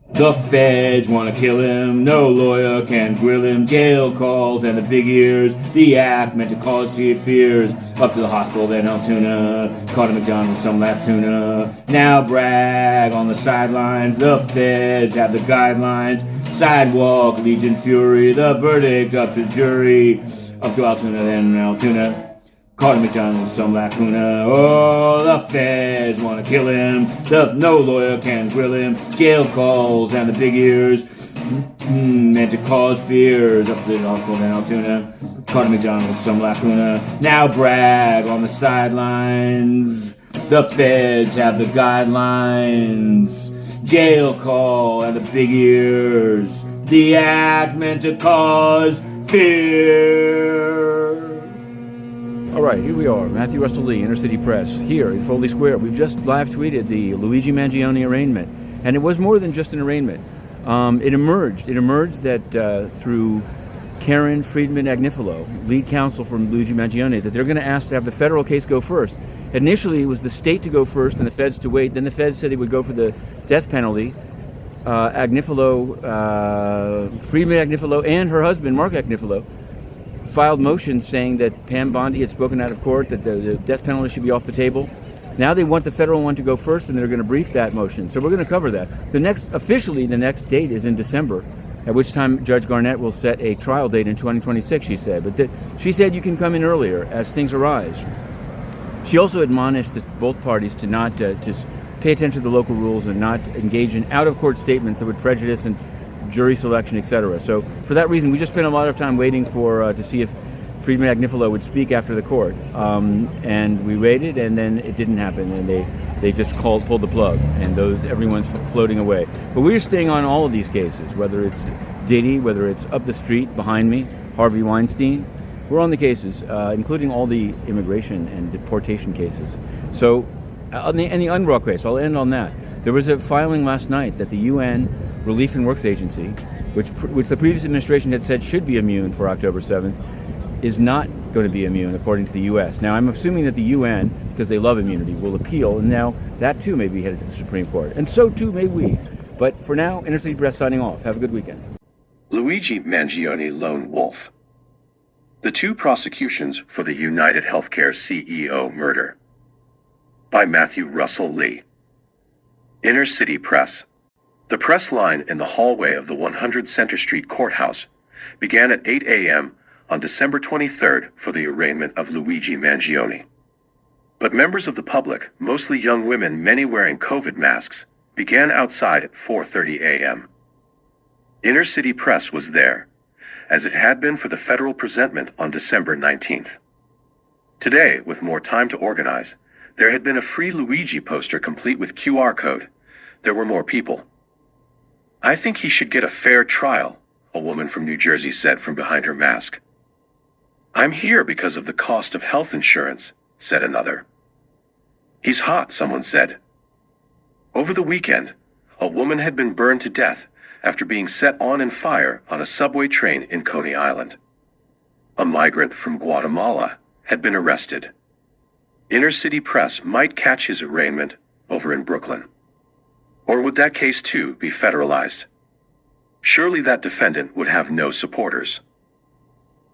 The feds want to kill him, no lawyer can grill him. Jail calls and the big ears, the act meant to cause fears. Up to the hostel, then Altoona, caught a McDonald's, some lacuna. Now Bragg on the sidelines, the feds have the guidelines. Sidewalk, Legion Fury, the verdict up to jury. Up to Altoona, then Altoona. Caught a McDonald's, some lacuna. Oh, the feds want to kill him. No lawyer can grill him. Jail calls and the big ears meant to cause fears. Up to the hospital in Altoona. Caught a McDonald's, some lacuna. Now Bragg on the sidelines. The feds have the guidelines. Jail call and the big ears. The act meant to cause fear. All right, here we are, Matthew Russell Lee, Inner City Press, here in Foley Square. We've just live tweeted the Luigi Mangione arraignment, and it was more than just an arraignment. It emerged that through Karen Friedman Agnifilo, lead counsel from Luigi Mangione, that they're going to ask to have the federal case go first. Initially, it was the state to go first and the feds to wait. Then the feds said they would go for the death penalty. Friedman Agnifilo, and her husband, Mark Agnifilo, filed motions saying that Pam Bondi had spoken out of court, that the death penalty should be off the table. Now they want the federal one to go first, and they're going to brief that motion. So we're going to cover that. Officially, the next date is in December, at which time Judge Garnett will set a trial date in 2026, she said. But she said you can come in earlier as things arise. She also admonished both parties to not to pay attention to the local rules and not engage in out-of-court statements that would prejudice and jury selection, etc. So for that reason, we just spent a lot of time waiting for to see if Friedman Agnifilo would speak after the court, and we waited, and then it didn't happen, and they just pulled the plug, and everyone's floating away. But we're staying on all of these cases, whether it's Diddy, whether it's up the street behind me, Harvey Weinstein. We're on the cases, including all the immigration and deportation cases. So, and the UNRWA case, I'll end on that. There was a filing last night that the UN Relief and Works Agency, which the previous administration had said should be immune for October 7th, is not going to be immune according to the U.S. Now, I'm assuming that the UN, because they love immunity, will appeal, and now that too may be headed to the Supreme Court. And so too may we. But for now, Inner City Press signing off. Have a good weekend. Luigi Mangione Lone Wolf. The two prosecutions for the UnitedHealth CEO murder. By Matthew Russell Lee. Inner City Press. The press line in the hallway of the 100 Center Street Courthouse began at 8 a.m. on December 23rd for the arraignment of Luigi Mangione. But members of the public, mostly young women, many wearing COVID masks, began outside at 4:30 a.m. Inner City Press was there, as it had been for the federal presentment on December 19th. Today, with more time to organize, there had been a free Luigi poster complete with QR code. There were more people. "I think he should get a fair trial," a woman from New Jersey said from behind her mask. "I'm here because of the cost of health insurance," said another. "He's hot," someone said. Over the weekend, a woman had been burned to death after being set on fire on a subway train in Coney Island. A migrant from Guatemala had been arrested. Inner City Press might catch his arraignment over in Brooklyn. Or would that case too be federalized? Surely that defendant would have no supporters.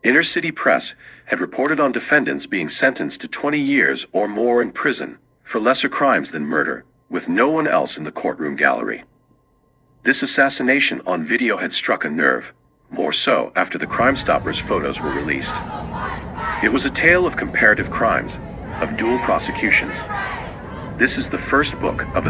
Inner City Press had reported on defendants being sentenced to 20 years or more in prison for lesser crimes than murder, with no one else in the courtroom gallery. This assassination on video had struck a nerve, more so after the Crime Stoppers photos were released. It was a tale of comparative crimes, of dual prosecutions. This is the first book of a